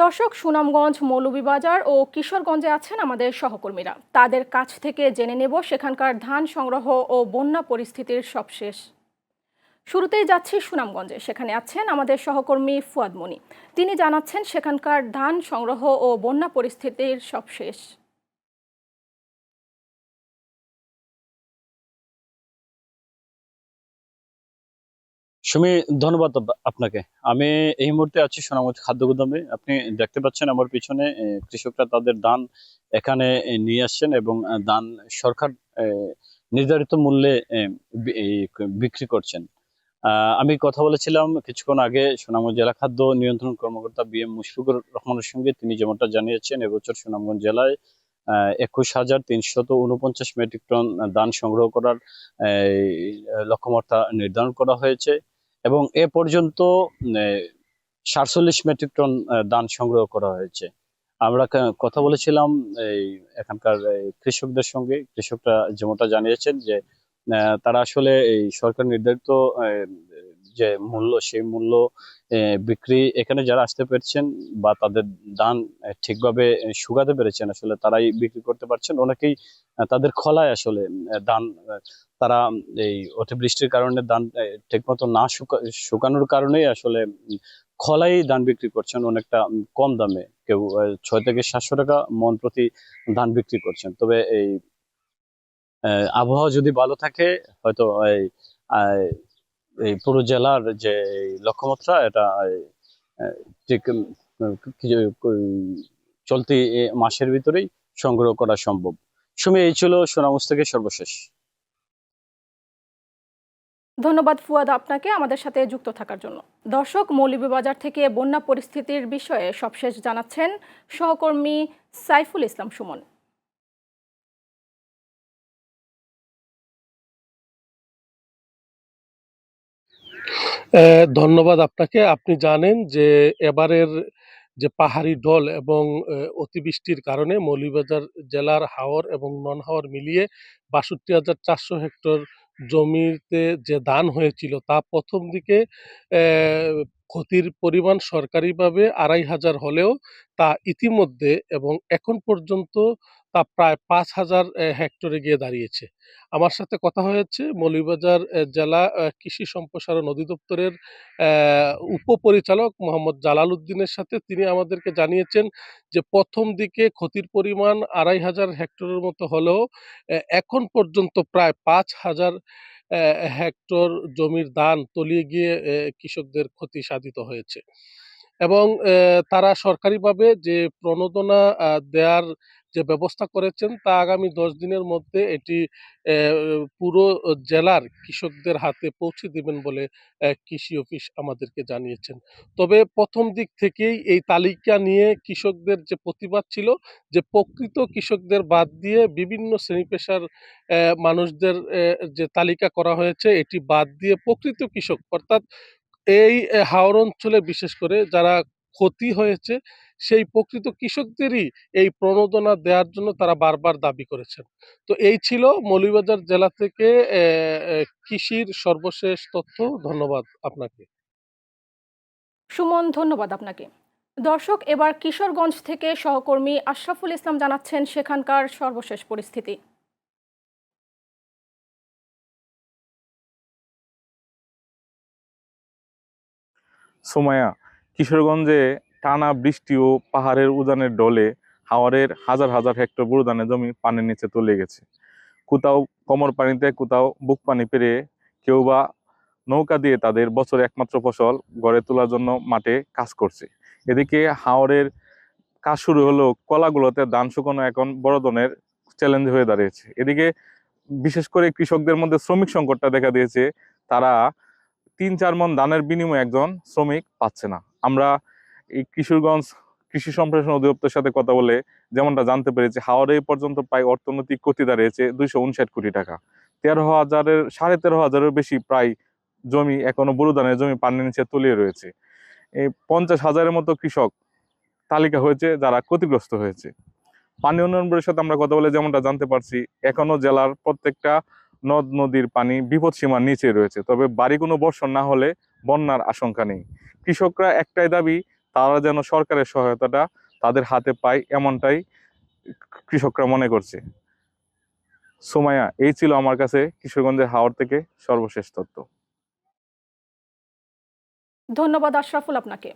দর্শক, সুনামগঞ্জ, মৌলভীবাজার ও কিশোরগঞ্জে আছেন আমাদের সহকর্মীরা। তাদের কাছ থেকে জেনে নেব সেখানকার ধান সংগ্রহ ও বন্যা পরিস্থিতির সবশেষ। শুরুতেই যাচ্ছি সুনামগঞ্জে, সেখানে আছেন আমাদের সহকর্মী ফুয়াদ মনি। তিনি জানাচ্ছেন সেখানকার ধান সংগ্রহ ও বন্যা পরিস্থিতির সবশেষ। সুমি, ধন্যবাদ আপনাকে। আমি এই মুহূর্তে আছি সোনামুখ খাদ্য গুদামে। আপনি দেখতে পাচ্ছেন আমার পিছনে কৃষকরা তাদের ধান এখানে নিয়ে আসছেন এবং ধান সরকার নির্ধারিত মূল্যে বিক্রি করছেন। আমি কথা বলেছিলাম কিছুক্ষণ আগে সুনামগঞ্জ জেলা খাদ্য নিয়ন্ত্রণ কর্মকর্তা BM মুশফিকুর রহমানের সঙ্গে। তিনি যেমনটা জানিয়েছেন, এবছর সুনামগঞ্জ জেলায় 21,349 মেট্রিক টন ধান সংগ্রহ করার লক্ষ্যমাত্রা নির্ধারণ করা হয়েছে এবং এ পর্যন্ত 47 মেট্রিক টন ধান সংগ্রহ করা হয়েছে। আমরা কথা বলেছিলাম এই এখানকার কৃষকদের সঙ্গে। কৃষকরা যেমনটা জানিয়েছেন যে তারা আসলে এই সরকার নির্ধারিত যে মূল্য, সেই মূল্য বিক্রি এখানে যারা আসতে পেরেছেন বা তাদের ধান ঠিকভাবে শুকাতে পেরেছেন, আসলে তারাই বিক্রি করতে পারছেন। অনেকেই তাদের খলায় আসলে ধান তারা এই অতিবৃষ্টির কারণে ধান ঠিকমতো না শুকানোর কারণেই আসলে খলাই ধান বিক্রি করছেন অনেকটা কম দামে। কেউ 6 থেকে 700 টাকা মন প্রতি ধান বিক্রি করছেন। তবে এই আবহাওয়া যদি ভালো থাকে, হয়তো এই পুরো জেলার যে লক্ষ্যমাত্রা, এটা ঠিক চলতি মাসের ভিতরেই সংগ্রহ করা সম্ভব। সুমি, এই ছিল সুনামগঞ্জ থেকে সর্বশেষ। ধন্যবাদ ফুয়াদ আপনাকে আমাদের সাথে যুক্ত থাকার জন্য। দর্শক, মৌলভীবাজার থেকে বন্যা পরিস্থিতির বিষয়ে সবশেষ জানাচ্ছেন সহকর্মী সাইফুল ইসলাম সুমন। ধন্যবাদ আপনাকে। আপনি জানেন যে এবারের যে পাহাড়ি ঢল এবং অতিবৃষ্টির কারণে মৌলভীবাজার জেলার হাওর এবং নন হাওর মিলিয়ে ৬২,৪০০ হেক্টর জমিতে যে ধান হয়েছিল তা প্রথম দিকে ক্ষতির পরিমাণ সরকারিভাবে ২,৫০০ হলেও তা ইতিমধ্যে এবং এখন পর্যন্ত তা প্রায় ৫,০০০ হেক্টরে গিয়ে দাঁড়িয়েছে। আমার সাথে কথা হয়েছে মৌলভীবাজার জেলা কৃষি সম্প্রসারণ অধিদপ্তরের উপপরিচালক মোহাম্মদ জালাল উদ্দিনের সাথে। তিনি আমাদেরকে জানিয়েছেন যে প্রথম দিকে ক্ষতির পরিমাণ ২,৫০০ হেক্টরের মতো হলেও এখন পর্যন্ত প্রায় ৫,০০০ হেক্টর জমির ধান তলিয়ে গিয়ে কৃষকদের ক্ষতি সাধিত হয়েছে এবং তারা সরকারিভাবে যে প্রণোদনা দেয়ার যে ব্যবস্থা করেছেন তা আগামী ১০ দিনের মধ্যে এটি পুরো জেলার কৃষকদের হাতে পৌঁছে দিবেন বলে কৃষি অফিস আমাদেরকে জানিয়েছেন। তবে প্রথম দিক থেকেই এই তালিকা নিয়ে কৃষকদের যে প্রতিবাদ ছিল যে প্রকৃত কৃষকদের বাদ দিয়ে বিভিন্ন শ্রেণী পেশার মানুষদের যে তালিকা করা হয়েছে এটি বাদ দিয়ে প্রকৃত কৃষক অর্থাৎ এই হাওর অঞ্চলে বিশেষ করে যারা ক্ষতি হয়েছে সেই প্রকৃত কৃষকদেরই এই প্রণোদনা দেওয়ার জন্য তারা বারবার দাবি করেছেন। তো এই ছিল মৌলভীবাজার জেলা থেকে কৃষির সর্বশেষ তথ্য। ধন্যবাদ আপনাকে। সুমন, ধন্যবাদ আপনাকে। দর্শক, এবার কিশোরগঞ্জ থেকে সহকর্মী আশরাফুল ইসলাম জানাচ্ছেন সেখানকার সর্বশেষ পরিস্থিতি। সোমায়া, কিশোরগঞ্জে টানা বৃষ্টি ও পাহাড়ের উজানের ডলে হাওরের হাজার হাজার হেক্টর বুড়ো ধানের জমি পানির নিচে তলিয়ে গেছে। কোথাও কোমর পানিতে, কোথাও বুক পানি পেরিয়ে, কেউ বা নৌকা দিয়ে তাদের বছরের একমাত্র ফসল গড়ে তোলার জন্য মাঠে কাজ করছে। এদিকে হাওরের কাজ শুরু হলেও কলাগুলোতে ধান শুকানো এখন বড় ধরনের চ্যালেঞ্জ হয়ে দাঁড়িয়েছে। এদিকে বিশেষ করে কৃষকদের মধ্যে শ্রমিক সংকটটা দেখা দিয়েছে। তারা ৩-৪ মণ ধানের বিনিময়ে একজন শ্রমিক পাচ্ছে না। আমরা এই কিশোরগঞ্জ কৃষি সম্প্রসারণ অধিদপ্তরের সাথে কথা বলে যেমনটা জানতে পেরেছি, হাওরে পর্যন্ত প্রায় অর্থনৈতিক ক্ষতি দাঁড়িয়েছে 259 কোটি টাকা। 13,000-13,500-এর বেশি প্রায় জমি এখনো বুড়ো ধানের জমি পানির নিচে তলিয়ে রয়েছে। এই 50,000-এর মতো কৃষক তালিকা হয়েছে যারা ক্ষতিগ্রস্ত হয়েছে। পানি উন্নয়ন বোর্ডের সাথে আমরা কথা বলে যেমনটা জানতে পারছি, এখনো জেলার প্রত্যেকটা নদ নদীর পানি বিপদ সীমার নিচে রয়েছে। তবে বাড়ি কোনো বর্ষণ না হলে বন্যার আশঙ্কা নেই। কৃষকরা একটাই দাবি, তারা যেন সরকারের সহায়তাটা তাদের হাতে পায়, এমনটাই কৃষকরা মনে করছে। সুমাইয়া, এই ছিল আমার কাছে কিশোরগঞ্জের হাওর থেকে সর্বশেষ তথ্য। ধন্যবাদ আশরাফুল আপনাকে।